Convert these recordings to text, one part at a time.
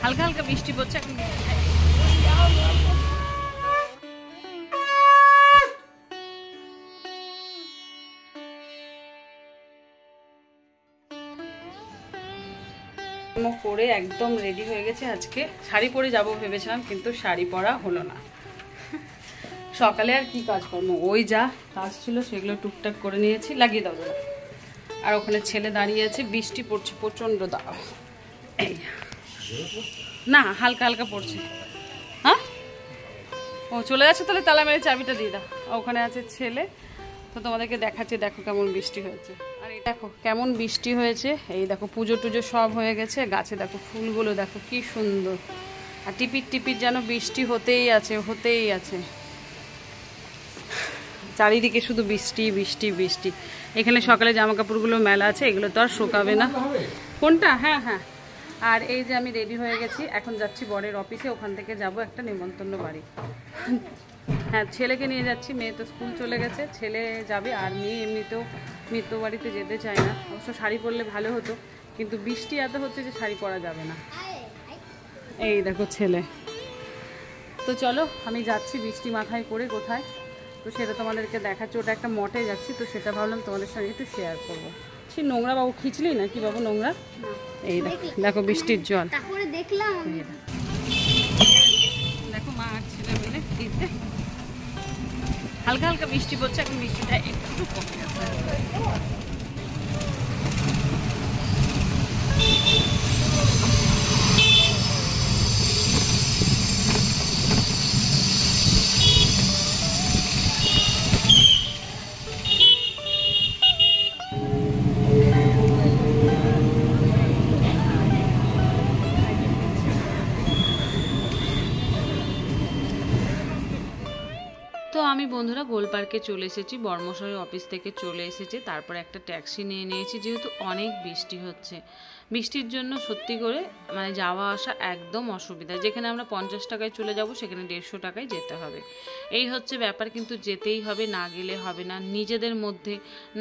হালকা হালকা বৃষ্টি পড়ছে এখন। করে একদম রেডি হয়ে গেছে। আজকে শাড়ি পরে যাব ভেবেছিলাম, কিন্তু শাড়ি পরা হলো না। সকালে আর কি কাজ করবো, ওই যা কাজ ছিল সেগুলো টুকটাক করে নিয়েছি। লাগিয়ে দাও দাদা। আর ওখানে ছেলে দাঁড়িয়ে আছে, বৃষ্টি পড়ছে প্রচণ্ড। দাও এই না, হালকা হালকা পড়ছে। হ্যাঁ ও চলে যাচ্ছে, তাহলে তালা মেরে চাবিটা দিয়ে দাও। ওখানে আছে ছেলে, তো তোমাদেরকে দেখাচ্ছি। দেখো কেমন বৃষ্টি হয়েছে। আর এই দেখো কেমন বৃষ্টি হয়েছে। এই দেখো পুজো টুজো সব হয়ে গেছে। গাছে দেখো ফুলগুলো দেখো কি সুন্দর। আর টিপির টিপির যেন বৃষ্টি হতেই আছে, হতেই আছে। চারিদিকে শুধু বৃষ্টি বৃষ্টি বৃষ্টি। এখানে সকালে জামা কাপড়গুলো মেলা আছে, এগুলো তো আর শুকাবে না। কোনটা? হ্যাঁ হ্যাঁ। আর এই যে আমি রেডি হয়ে গেছি, এখন যাচ্ছি বরের অফিসে। ওখান থেকে যাব একটা নিমন্ত্রণ বাড়ি। হ্যাঁ, ছেলেকে নিয়ে যাচ্ছি। মেয়ে তো স্কুল চলে গেছে, ছেলে যাবে। আর মেয়ে এমনিতেও মিত্র বাড়িতে যেতে চায় না। অবশ্য শাড়ি পরলে ভালো হতো, কিন্তু বৃষ্টি এত হচ্ছে যে শাড়ি পরা যাবে না। এই দেখো ছেলে। তো চলো আমি যাচ্ছি বৃষ্টি মাথায় করে কোথায়, তো সেটা তোমাদেরকে দেখাচ্ছি। ওটা একটা মঠে যাচ্ছি, তো সেটা ভাবলাম তোমাদের সঙ্গে একটু শেয়ার করবো। সে নোংরা বাবু খিঁচলি না কি বাবু নোংরা? এই দেখো দেখো বৃষ্টির জল। দেখো মা আর ছেলে মিলে দিতে। হালকা হালকা বৃষ্টি পড়ছে এখন, বৃষ্টিটা একটু কমে গেছে। তো আমি বন্ধুরা গোল পার্কে চলে এসেছি, বর্মশাই অফিস থেকে চলে এসেছে। তারপর একটা ট্যাক্সি নিয়ে নিয়েছি, যেহেতু অনেক বৃষ্টি হচ্ছে। বৃষ্টির জন্য সত্যি করে মানে যাওয়া আসা একদম অসুবিধা। যেখানে আমরা 50 টাকায় চলে যাব, সেখানে 150 টাকায় যেতে হবে। এই হচ্ছে ব্যাপার, কিন্তু যেতেই হবে, না গেলে হবে না। নিজেদের মধ্যে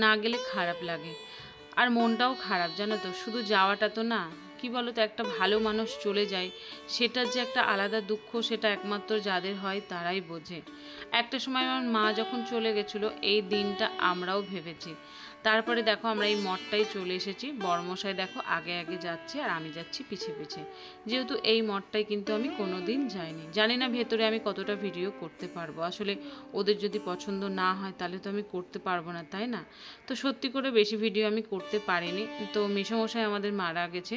না গেলে খারাপ লাগে, আর মনটাও খারাপ জানো তো। শুধু যাওয়াটা তো না, কি বলো তো, একটা ভালো মানুষ চলে যায়, সেটার যে একটা আলাদা দুঃখ, সেটা একমাত্র যাদের হয় তারাই বোঝে। একটা সময় আমার মা যখন চলে গেছিলো, এই দিনটা আমরাও ভেবেছি। তারপরে দেখো আমরা এই মঠটাই চলে এসেছি। বর্মশাই দেখো আগে আগে যাচ্ছে, আর আমি যাচ্ছি পিছে পিছে। যেহেতু এই মঠটাই কিন্তু আমি কোনো দিন যাইনি, জানি না ভেতরে আমি কতটা ভিডিও করতে পারবো। আসলে ওদের যদি পছন্দ না হয় তাহলে তো আমি করতে পারবো না, তাই না? তো সত্যি করে বেশি ভিডিও আমি করতে পারিনি। তো মেসোমশাই আমাদের মারা গেছে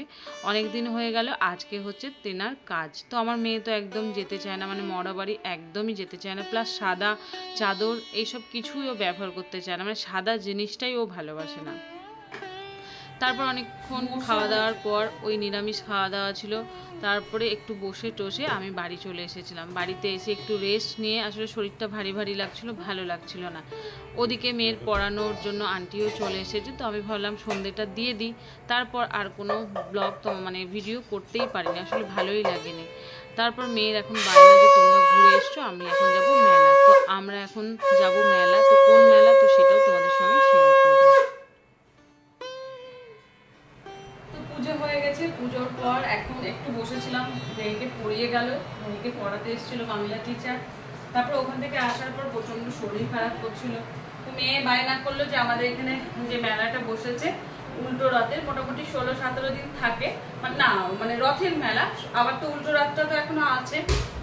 অনেক দিন হয়ে গেল। আজকে হচ্ছে তেনার কাজ। তো আমার মেয়ে তো একদম যেতে চায় না, মানে মরা বাড়ি একদমই যেতে চায় না। প্লাস সাদা চাদর এইসব কিছুই ও ব্যবহার করতে চায় না, মানে সাদা জিনিসটাই ও ভালোবাসে না। তারপর অনেকক্ষণ খাওয়া দাওয়ার পর, ওই নিরামিষ খাওয়া দাওয়া ছিল, তারপরে একটু বসে টসে আমি বাড়ি চলে এসেছিলাম। বাড়িতে এসে একটু রেস্ট নিয়ে, আসলে শরীরটা ভারী ভারী লাগছিল, ভালো লাগছিল না। ওদিকে মেয়ের পড়ানোর জন্য আন্টিও চলে এসেছে, তো আমি ভাবলাম সন্ধ্যেটা দিয়ে দিই। তারপর আর কোনো ব্লগ তো মানে ভিডিও করতেই পারিনি, আসলে ভালোই লাগেনি। তারপর মেয়ের এখন বাইরে যে তোমরা ঘুরে এসছো, আমি এখন যাব মেলা। তো আমরা এখন যাব মেলা, তো কোন মেলা তো সেটাও তোমাদের সঙ্গে শেয়ার করবো। পুজো হয়ে গেছে, পুজোর পর এখন একটু বসেছিলাম। মেয়েকে পড়িয়ে গেল, মেয়েকে পড়াতে এসেছিল বাংলা টিচার। তারপর ওখান থেকে আসার পর প্রচন্ড শরীর খারাপ করছিল। তো মেয়ে বায়না করলো যে আমাদের এখানে যে মেলাটা বসেছে উল্টো রথের, মোটামুটি 16-17 দিন থাকে, মানে না মানে রথের মেলা। আবার তো উল্টো রথটা তো এখনো আছে,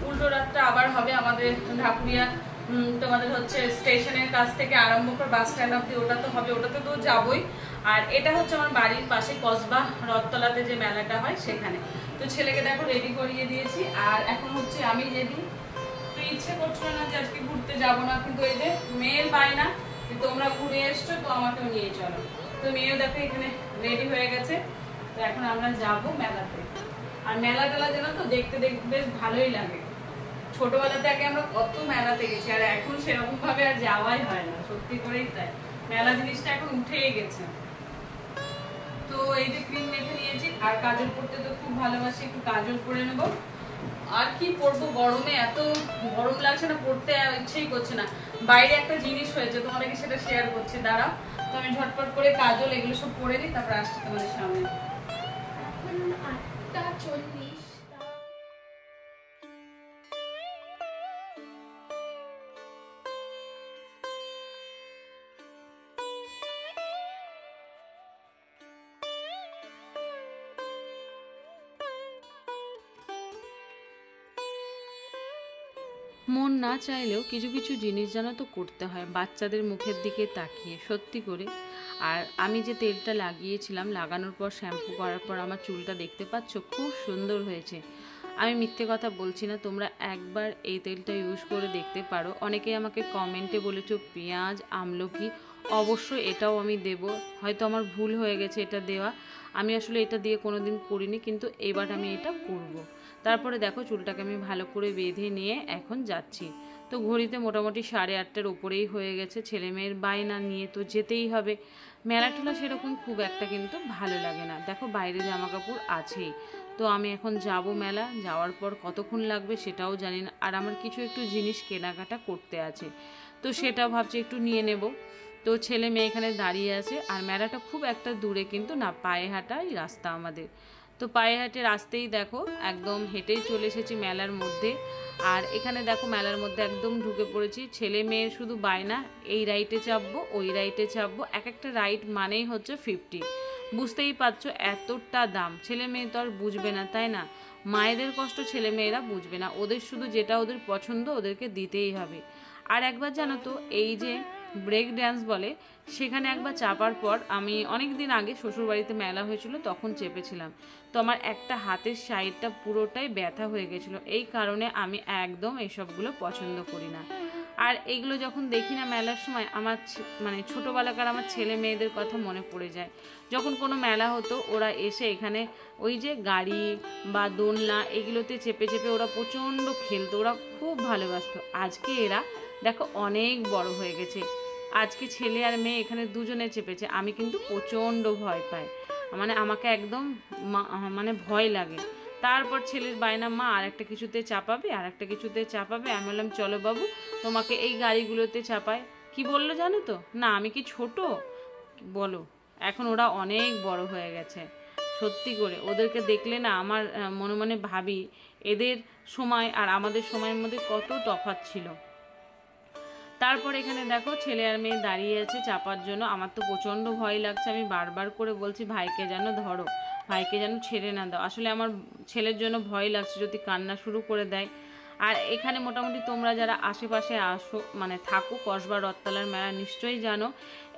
উল্টো রথটা আবার হবে আমাদের ঢাকুরিয়া। তোমাদের হচ্ছে স্টেশনের কাছ থেকে আরম্ভ করে বাস স্ট্যান্ড অব্দি, ওটা তো হবে, ওটাতে তো যাবই। আর এটা হচ্ছে আমার বাড়ির পাশে কসবা রথতলাতে যে মেলাটা হয় সেখানে। তো ছেলেকে দেখো রেডি করিয়ে দিয়েছি, আর এখন হচ্ছে আমি রেডি। তো ইচ্ছে করছিল না যে আজকে ঘুরতে যাবো না, কিন্তু এই যে মেয়ের বায়না যে তোমরা ঘুরে এসছো, তো আমাকেও নিয়ে চলো। তো মেয়েও দেখো এখানে রেডি হয়ে গেছে। তো এখন আমরা যাবো মেলাতে। আর মেলা টেলা যেন তো দেখতে দেখতে বেশ ভালোই লাগে। ছোটবেলাতে আগে আমরা কত মেলাতে গেছি, আর এখন সেরকম ভাবে আর যাওয়াই হয় না, সত্যি করেই তাই। মেলা জিনিসটা এখন উঠেই গেছে। তো এই যে ক্রিম মেখে নিয়েছি, আর কাজল পরতে তো খুব ভালোবাসি, একটু কাজল পরে নেবো। আর কি পরবো, গরমে এত গরম লাগছে না, পরতে ইচ্ছেই করছে না। বাইরে একটা জিনিস হয়েছে, তোমাদেরকে সেটা শেয়ার করছি, দাঁড়াও। তো আমি ঝটপট করে কাজল এগুলো সব পরে নিই, তারপর আসছি তোমাদের সামনে। এখন 8টা 40। মন না চাইলেও কিছু কিছু জিনিস জানো তো করতে হয়, বাচ্চাদের মুখের দিকে তাকিয়ে, সত্যি করে। আর আমি যে তেলটা লাগিয়েছিলাম, লাগানোর পর শ্যাম্পু করার পর আমার চুলটা দেখতে পাচ্ছ খুব সুন্দর হয়েছে। আমি মিথ্যে কথা বলছি না, তোমরা একবার এই তেলটা ইউজ করে দেখতে পারো। অনেকেই আমাকে কমেন্টে বলেছো পেঁয়াজ, আমলকি, অবশ্যই এটাও আমি দেব। হয়তো আমার ভুল হয়ে গেছে এটা দেওয়া, আমি আসলে এটা দিয়ে কোনো দিন করিনি, কিন্তু এবার আমি এটা করব। তারপরে দেখো চুলটাকে আমি ভালো করে বেঁধে নিয়ে এখন যাচ্ছি। তো ঘড়িতে মোটামুটি 8:30টার উপরেই হয়ে গেছে। ছেলে মেয়ের বায়না নিয়ে তো যেতেই হবে। মেলা টেলা সেরকম খুব একটা কিন্তু ভালো লাগে না, দেখো বাইরে জামা কাপড় আছেই। তো আমি এখন যাব মেলা, যাওয়ার পর কতক্ষণ লাগবে সেটাও জানি না। আর আমার কিছু একটু জিনিস কেনাকাটা করতে আছে, তো সেটাও ভাবছি একটু নিয়ে নেব। তো ছেলে মেয়ে এখানে দাঁড়িয়ে আছে। আর মেলাটা খুব একটা দূরে কিন্তু না, পায়ে হাঁটাই রাস্তা আমাদের। তো পায়ে হাঁটে রাস্তায় দেখো একদম হেঁটেই চলে এসেছি মেলার মধ্যে। আর এখানে দেখো মেলার মধ্যে একদম ঢুকে পড়েছি। ছেলে মেয়ের শুধু বায়না, এই রাইটে চাপবো, ওই রাইটে চাপবো। এক একটা রাইড মানেই হচ্ছে 50। বুঝতেই পারছো এতটা দাম, ছেলে মেয়ে তো আর বুঝবে না, তাই না? মায়েদের কষ্ট ছেলে মেয়েরা বুঝবে না, ওদের শুধু যেটা ওদের পছন্দ ওদেরকে দিতেই হবে। আর একবার জানো তো, এই যে ব্রেক ড্যান্স বলে, সেখানে একবার চাপার পর, আমি অনেক দিন আগে শ্বশুরবাড়িতে মেলা হয়েছিল তখন চেপেছিলাম। তো আমার একটা হাতের সাইডটা পুরোটাই ব্যথা হয়ে গেছিলো। এই কারণে আমি একদম এসবগুলো পছন্দ করি না। আর এইগুলো যখন দেখি না মেলার সময়, আমার মানে ছোটোবেলাকার আমার ছেলে মেয়েদের কথা মনে পড়ে যায়। যখন কোনো মেলা হতো ওরা এসে এখানে ওই যে গাড়ি বা দোলনা এগুলোতে চেপে চেপে ওরা প্রচণ্ড খেলতো, ওরা খুব ভালোবাসতো। আজকে এরা দেখো অনেক বড় হয়ে গেছে। আজকে ছেলে আর মেয়ে এখানে দুজনে চেপেছে, আমি কিন্তু প্রচণ্ড ভয় পাই, মানে আমাকে একদম মানে ভয় লাগে। তারপর ছেলের বায়না, মা আর একটা কিছুতে চাপাবে, আর একটা কিছুতে চাপাবে। আমি বললাম চলো বাবু, তোমাকে এই গাড়িগুলোতে চাপায়। কি বললো জানো তো, না আমি কি ছোট বলো। এখন ওরা অনেক বড় হয়ে গেছে। সত্যি করে ওদেরকে দেখলে না আমার মনে মনে ভাবি এদের সময় আর আমাদের সময়ের মধ্যে কত তফাৎ ছিল। তারপর এখানে দেখো ছেলে আর মেয়ে দাঁড়িয়ে আছে চাপার জন্য। আমার তো প্রচণ্ড ভয় লাগছে, আমি বারবার করে বলছি ভাইকে যেন ধরো, ভাইকে যেন ছেড়ে না দাও। আসলে আমার ছেলের জন্য ভয় লাগছে যদি কান্না শুরু করে দেয়। আর এখানে মোটামুটি তোমরা যারা আশেপাশে আসো মানে থাকো, কসবা রথতলার মেলা নিশ্চয়ই জানো।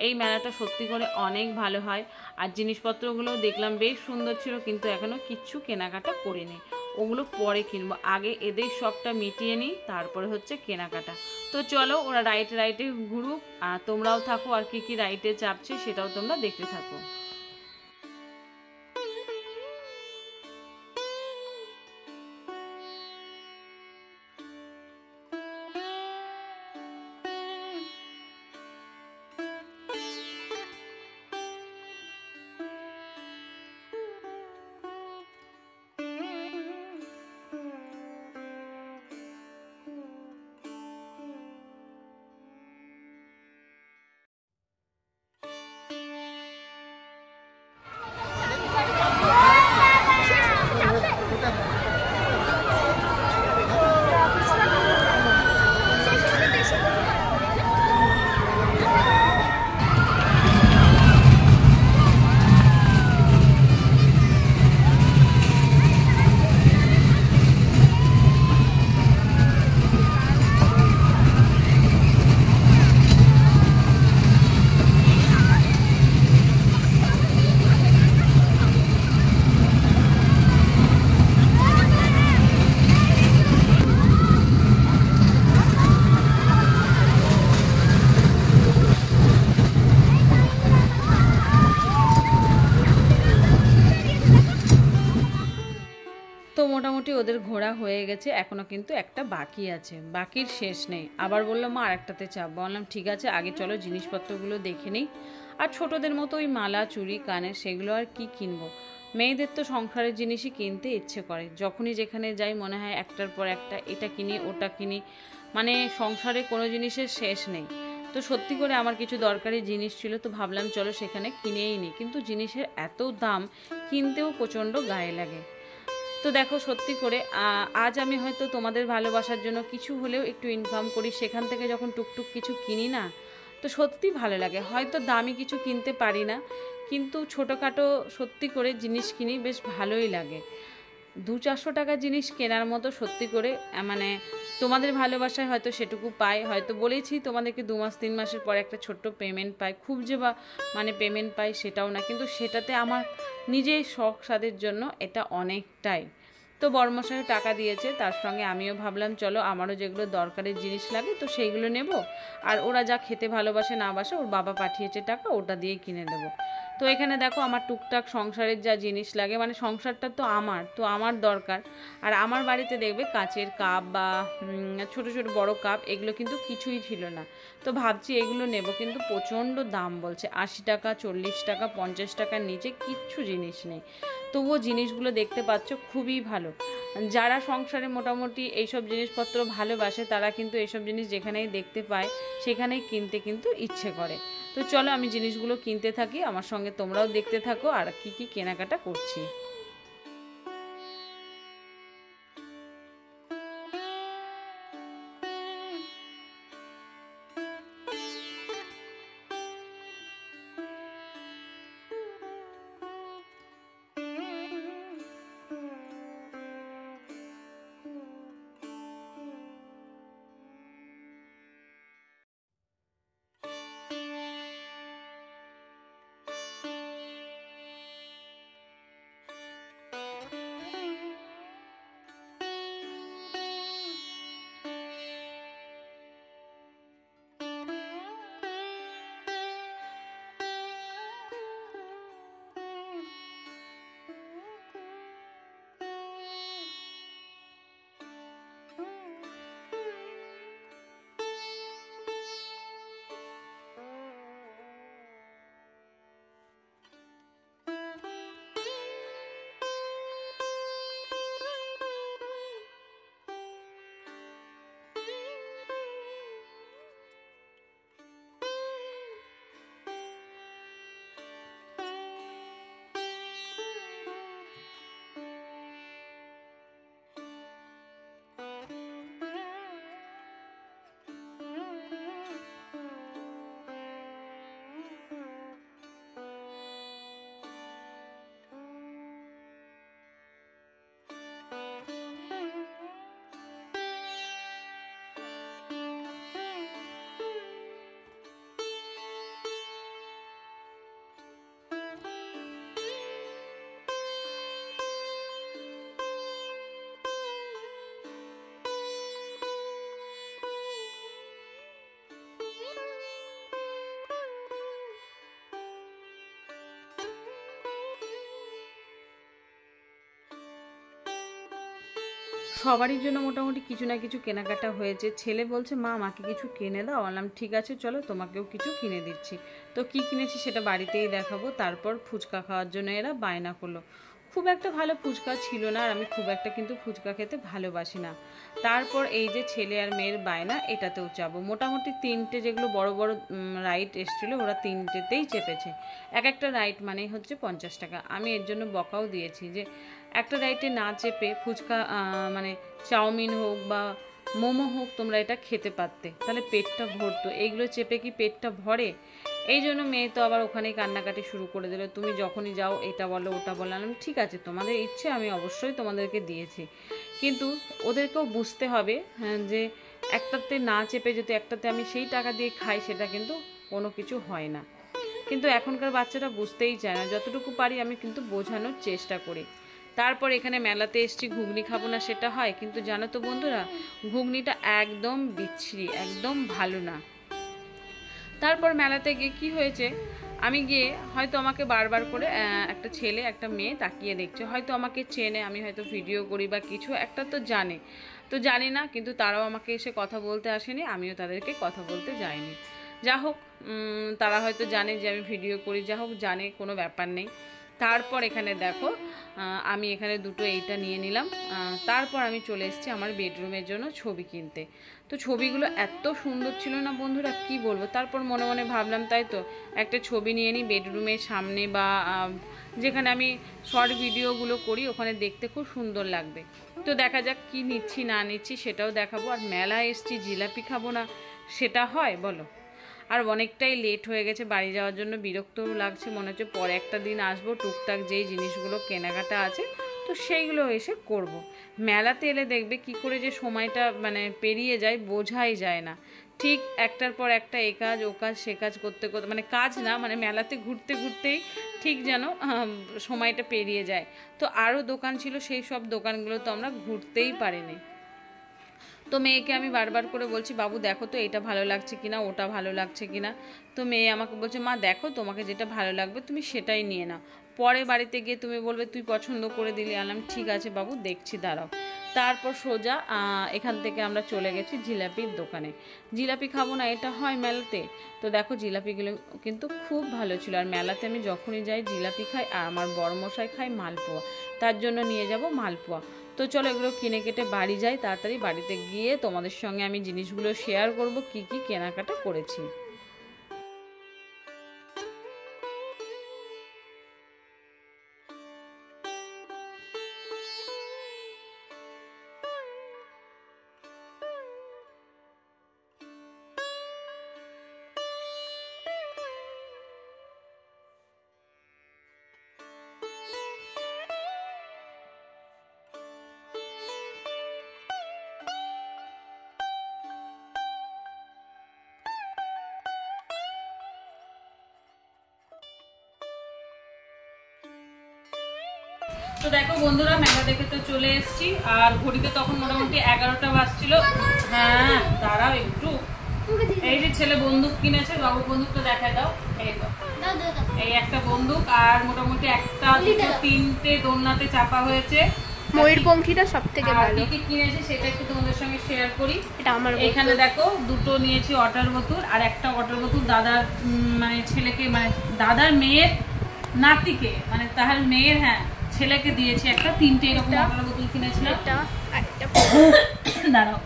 এই মেলাটা সত্যি করে অনেক ভালো হয়। আর জিনিসপত্রগুলোও দেখলাম বেশ সুন্দর ছিল, কিন্তু এখনও কিচ্ছু কেনাকাটা করিনি, ওগুলো পরে কিনবো। আগে এদের শখটা মিটিয়ে নিই, তারপরে হচ্ছে কেনাকাটা। তো চলো ওরা রাইটে রাইটে ঘুরুক, আর তোমরাও থাকো, আর কি কি রাইটে চাপছে সেটাও তোমরা দেখতে থাকো। তো মোটামুটি ওদের ঘোরা হয়ে গেছে, এখনও কিন্তু একটা বাকি আছে, বাকির শেষ নেই। আবার বললো মা আরেকটাতে চাপ, বললাম ঠিক আছে আগে চলো জিনিসপত্রগুলো দেখে নিই। আর ছোটোদের মতো ওই মালা চুড়ি কানের সেগুলো আর কি কিনবো, মেয়েদের তো সংসারের জিনিসই কিনতে ইচ্ছে করে। যখনই যেখানে যাই মনে হয় একটার পর একটা এটা কিনি ওটা কিনি, মানে সংসারে কোনো জিনিসের শেষ নেই। তো সত্যি করে আমার কিছু দরকারি জিনিস ছিল, তো ভাবলাম চলো সেখানে কিনেই নিই, কিন্তু জিনিসের এত দাম কিনতেও প্রচণ্ড গায়ে লাগে। তো দেখো সত্যি করে আজ আমি হয়তো তোমাদের ভালোবাসার জন্য কিছু হলেও একটু ইনকাম করি, সেখান থেকে যখন টুকটুক কিছু কিনি না, তো সত্যি ভালো লাগে। হয়তো দামি কিছু কিনতে পারি না, কিন্তু ছোটোখাটো সত্যি করে জিনিস কিনি, বেশ ভালোই লাগে। 200-400 টাকার জিনিস কেনার মতো সত্যি করে মানে তোমাদের ভালোবাসায় হয়তো সেটুকু পাই, হয়তো বলেছি তোমাদেরকে 2 মাস 3 মাসের পর একটা ছোট্ট পেমেন্ট পাই, খুব যে বা মানে পেমেন্ট পাই সেটাও না, কিন্তু সেটাতে আমার নিজের শখ সাধের জন্য এটা অনেকটাই। তো বড়মশাইও টাকা দিয়েছে, তার সঙ্গে আমিও ভাবলাম চলো আমারও যেগুলো দরকারের জিনিস লাগে তো সেইগুলো নেব, আর ওরা যা খেতে ভালোবাসে না বাসে ওর বাবা পাঠিয়েছে টাকা, ওটা দিয়ে কিনে দেবো। তো এখানে দেখো আমার টুকটাক সংসারের যা জিনিস লাগে, মানে সংসারটা তো আমার দরকার। আর আমার বাড়িতে দেখবে কাচের কাপ বা ছোট ছোট বড় কাপ এগুলো কিন্তু কিছুই ছিল না। তো ভাবছি এগুলো নেব, কিন্তু প্রচণ্ড দাম বলছে, 80 টাকা 40 টাকা 50 টাকার নিচে কিচ্ছু জিনিস নেই। তবুও জিনিসগুলো দেখতে পাচ্ছ খুবই ভালো। যারা সংসারে মোটামুটি এইসব জিনিসপত্র ভালোবাসে তারা কিন্তু এইসব জিনিস যেখানেই দেখতে পায় সেখানেই কিনতে কিন্তু ইচ্ছে করে। তো চলো আমি জিনিসগুলো কিনতে থাকি, আমার সঙ্গে তোমরাও দেখতে থাকো আর কি কি কেনাকাটা করছি। সবারই জন্য মোটামুটি কিছু না কিছু কেনাকাটা হয়েছে। ছেলে বলছে মা আমাকে কিছু কিনে দাও, বললাম ঠিক আছে চলো তোমাকেও কিছু কিনে দিচ্ছি। তো কি কিনেছি সেটা বাড়িতেই দেখাবো। তারপর ফুচকা খাওয়ার জন্য এরা বায়না করলো। খুব একটা ভালো ফুচকা ছিল না, আর আমি খুব একটা কিন্তু ফুচকা খেতে ভালোবাসি না। তারপর এই যে ছেলে আর মেয়ের বায়না, এটাতেও যাবো। মোটামুটি 3টে যেগুলো বড় বড় রাইড এসেছিলো ওরা 3টেতেই চেপেছে। এক একটা রাইড মানেই হচ্ছে 50 টাকা। আমি এর জন্য বকাও দিয়েছি যে একটা রাইডে না চেপে ফুচকা মানে চাউমিন হোক বা মোমো হোক তোমরা এটা খেতে পারতে, তাহলে পেটটা ভরতো। এইগুলো চেপে কি পেটটা ভরে? এই জন্য মেয়ে তো আবার ওখানেই কান্নাকাটি শুরু করে দিল, তুমি যখনই যাও এটা বলো ওটা বলো। আমি ঠিক আছে তোমাদের ইচ্ছে, আমি অবশ্যই তোমাদেরকে দিয়েছি, কিন্তু ওদেরকেও বুঝতে হবে হ্যাঁ, যে একটাতে না চেপে যদি একটাতে আমি সেই টাকা দিয়ে খাই সেটা কিন্তু কোনো কিছু হয় না। কিন্তু এখনকার বাচ্চারা বুঝতেই চায় না, যতটুকু পারি আমি কিন্তু বোঝানোর চেষ্টা করি। তারপর এখানে মেলাতে এসছি, ঘুগনি খাবো না সেটা হয়, কিন্তু জানো তো বন্ধুরা ঘুগনিটা একদম বিচ্ছিরি, একদম ভালো না। তারপর মেলাতে গিয়ে কি হয়েছে, আমি গিয়ে হয়তো আমাকে বারবার করে একটা ছেলে একটা মেয়ে তাকিয়ে দেখছে, হয়তো আমাকে চেনে, আমি হয়তো ভিডিও করি বা কিছু একটা তো জানে, তো জানি না, কিন্তু তারাও আমাকে এসে কথা বলতে আসেনি, আমিও তাদেরকে কথা বলতে যাইনি। যা হোক, তারা হয়তো জানে যে আমি ভিডিও করি, যা হোক জানে, কোনো ব্যাপার নেই। তারপর এখানে দেখো আমি এখানে দুটো এইটা নিয়ে নিলাম। তারপর আমি চলে এসেছি আমার বেডরুমের জন্য ছবি কিনতে। তো ছবিগুলো এত সুন্দর ছিল না বন্ধুরা, কি বলবো। তারপর মনে মনে ভাবলাম তাই তো একটা ছবি নিয়ে নিই বেডরুমের সামনে, বা যেখানে আমি শর্ট ভিডিওগুলো করি ওখানে দেখতে খুব সুন্দর লাগবে। তো দেখা যাক কি নিচ্ছি না নিচ্ছি সেটাও দেখাবো। আর মেলায় এসছি, জিলাপি খাবো না সেটা হয় বলো? আর অনেকটাই লেট হয়ে গেছে বাড়ি যাওয়ার জন্য, বিরক্তও লাগছে, মনে হচ্ছে পরে একটা দিন আসবো, টুকটাক যেই জিনিসগুলো কেনাকাটা আছে তো সেইগুলো এসে করব। মেলাতে এলে দেখবে কি করে যে সময়টা মানে পেরিয়ে যায় বোঝাই যায় না। ঠিক একটার পর একটা এ কাজ ও কাজ সে কাজ করতে করতে, মানে কাজ না, মানে মেলাতে ঘুরতে ঘুরতেই ঠিক যেন সময়টা পেরিয়ে যায়। তো আরও দোকান ছিল, সেই সব দোকানগুলো তো আমরা ঘুরতেই পারিনি। তো মেয়েকে আমি বারবার করে বলছি, বাবু দেখো তো এটা ভালো লাগছে কিনা, ওটা ভালো লাগছে কিনা। তো মেয়ে আমাকে বলছে, মা দেখো তোমাকে যেটা ভালো লাগবে তুমি সেটাই নিয়ে নাও, পরে বাড়িতে গিয়ে তুমি বলবে তুই পছন্দ করে দিলি। আনলাম ঠিক আছে বাবু, দেখছি দাঁড়াও। তারপর সোজা এখান থেকে আমরা চলে গেছি জিলাপির দোকানে। জিলাপি খাবো না এটা হয় মেলাতে? তো দেখো জিলাপিগুলো কিন্তু খুব ভালো ছিল। আর মেলাতে আমি যখনই যাই জিলাপি খাই, আর আমার বড়মশাই খাই মালপোয়া, তার জন্য নিয়ে যাব মালপোয়া। তো চলো এগুলো কিনে কেটে বাড়ি যাই, তাড়াতাড়ি বাড়িতে গিয়ে তোমাদের সঙ্গে আমি জিনিসগুলো শেয়ার করব কি কি কেনাকাটা করেছি। তো দেখো বন্ধুরা, মেলা দেখে তো চলে এসেছি, আর ঘড়িতে তখন মোটামুটি 11টা বাজছিল। হ্যাঁ দাঁড়াও একটু। এই যে ছেলে বন্দুক কিনেছে, বাবু বন্দুকটা দেখায় দাও। এই তো এই একটা বন্দুক, আর মোটামুটি একটা দুটো তিনটে দোলনাতে চাপা হয়েছে। ময়ূরপঙ্খীটা সব থেকে ভালো। কি কিনেছি সেটা একটু তোমাদের সঙ্গে শেয়ার করি। এটা আমার, এখানে দেখো দুটো নিয়েছি ওয়াটার বোতল, আর একটা ওয়াটার বোতল দাদার মানে ছেলেকে, মানে দাদার মেয়ের নাতিকে, মানে তার মেয়ের ছেলেকে দিয়েছি একটা। তিনটে এরকম ওয়াটার বোতল কিনেছিলাম। দাঁড়াও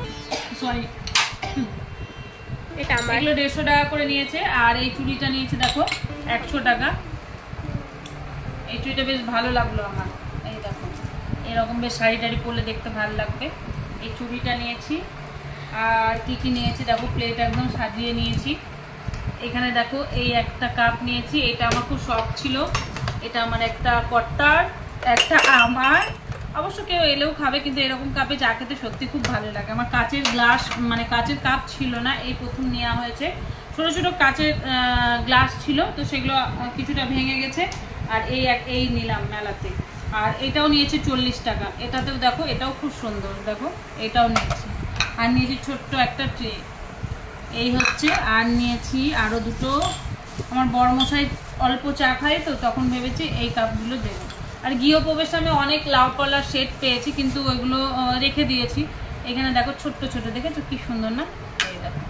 সরি, এটা আমার, এগুলো 150 টাকা করে নিয়েছে। আর এই চুড়িটা নিয়েছে দেখো 100 টাকা। এই চুড়িটা বেশ ভালো লাগলো আমার। এই দেখো এরকম বেশ শাড়ি টাড়ি পরলে দেখতে ভালো লাগবে। এই চুড়িটা নিয়েছি। আর কি কি নিয়েছি দেখো, প্লেট একদম সাজিয়ে নিয়েছি। এখানে দেখো এই একটা কাপ নিয়েছি, এটা আমার খুব শখ ছিল। এটা আমার একটা কর্তার, একটা আমার, অবশ্য কেউ এলেও খাবে, কিন্তু এরকম কাপে চা খেতে সত্যি খুব ভালো লাগে। আমার কাচের গ্লাস, মানে কাচের কাপ ছিল না, এই প্রথম নেওয়া হয়েছে। ছোটো ছোটো কাচের গ্লাস ছিল, তো সেগুলো কিছুটা ভেঙে গেছে। আর এই নিলাম মেলাতে। আর এটাও নিয়েছি 40 টাকা। এটাতেও দেখো, এটাও খুব সুন্দর, দেখো এটাও নিয়েছি। আর নিয়েছি ছোট্ট একটা ট্রে, এই হচ্ছে। আর নিয়েছি আরও দুটো, আমার বড়মশাই অল্প চা খায় তো, তখন ভেবেছি এই কাপগুলো দেবো। আর গৃহপ্রবেশে আমি অনেক লাউ কলার সেট পেয়েছি, কিন্তু ওইগুলো রেখে দিয়েছি। এখানে দেখো ছোট্ট ছোট, দেখেছো কি সুন্দর না? এই দেখো,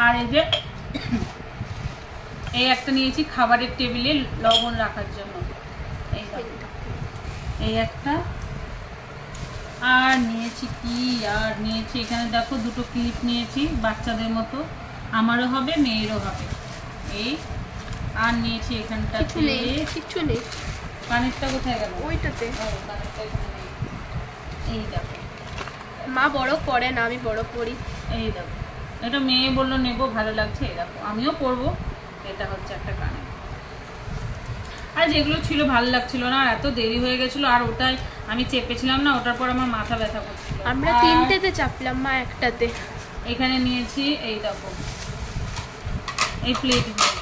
আর এই যে এই একটা নিয়েছি খাবারের টেবিলে লবণ রাখার জন্য, এই দেখো এই একটা। আর নিয়েছি কি, আর নিয়েছি এখানে দেখো দুটো ক্লিপ নিয়েছি বাচ্চাদের মতো, আমারও হবে মেয়েরও হবে এই। আর নিয়েছি এখানটা কিছু নেই, কানেরটা কোথায় গেল? ওইটাতে। এই দেখো, মা বড় পরে না, আমি বড় পরি। এই দেখো, এটা মেয়ে বললো নেবো, ভালো লাগছে, এই দেখো আমিও পরবো। এটা হচ্ছে একটা কানের। আর যেগুলো ছিল ভালো লাগছিল না, আর এত দেরি হয়ে গেছিল, আর ওটাই আমি চেপেছিলাম না, ওটার পর আমার মাথা ব্যথা করছিল। আমরা তিনটেতে চাপলাম, মা একটাতে। এখানে নিয়েছি এই দেখো এই প্লেটগুলো,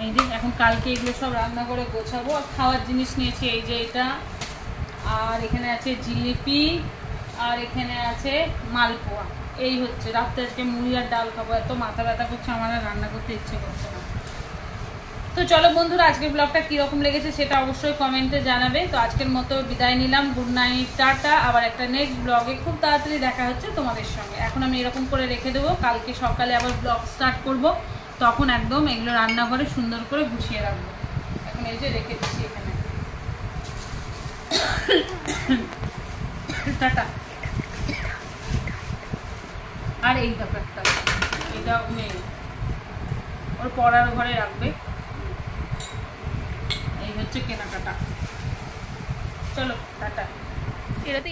এই যে এখন কালকে এগুলো সব রান্না করে গোছাবো। আর খাওয়ার জিনিস নিয়েছি এই যে এটা, আর এখানে আছে জিলিপি, আর এখানে আছে মালপোয়া। এই হচ্ছে রাত্রে আজকে মুড়ি আর ডাল খাবো, এত মাথা ব্যথা করছে আমার, আর রান্না করতে ইচ্ছে করছে না। তো চলো বন্ধুরা, আজকের ব্লগটা কীরকম লেগেছে সেটা অবশ্যই কমেন্টে জানাবে। তো আজকের মতো বিদায় নিলাম, গুড নাইট, টাটা। আবার একটা নেক্সট ব্লগে খুব তাড়াতাড়ি দেখা হচ্ছে তোমাদের সঙ্গে। এখন আমি এরকম করে রেখে দেবো, কালকে সকালে আবার ব্লগ স্টার্ট করব, তখন একদম এগুলো রান্নাঘরে সুন্দর করে গুছিয়ে রাখবো। এখন এই যে রেখে দিচ্ছি এখানে, টাটা। আর এই ব্যাপারটা, এটা মেয়ে ওর পড়ার ঘরে রাখবে। এই হচ্ছে কেনাকাটা, চলো টাটা। এটাতে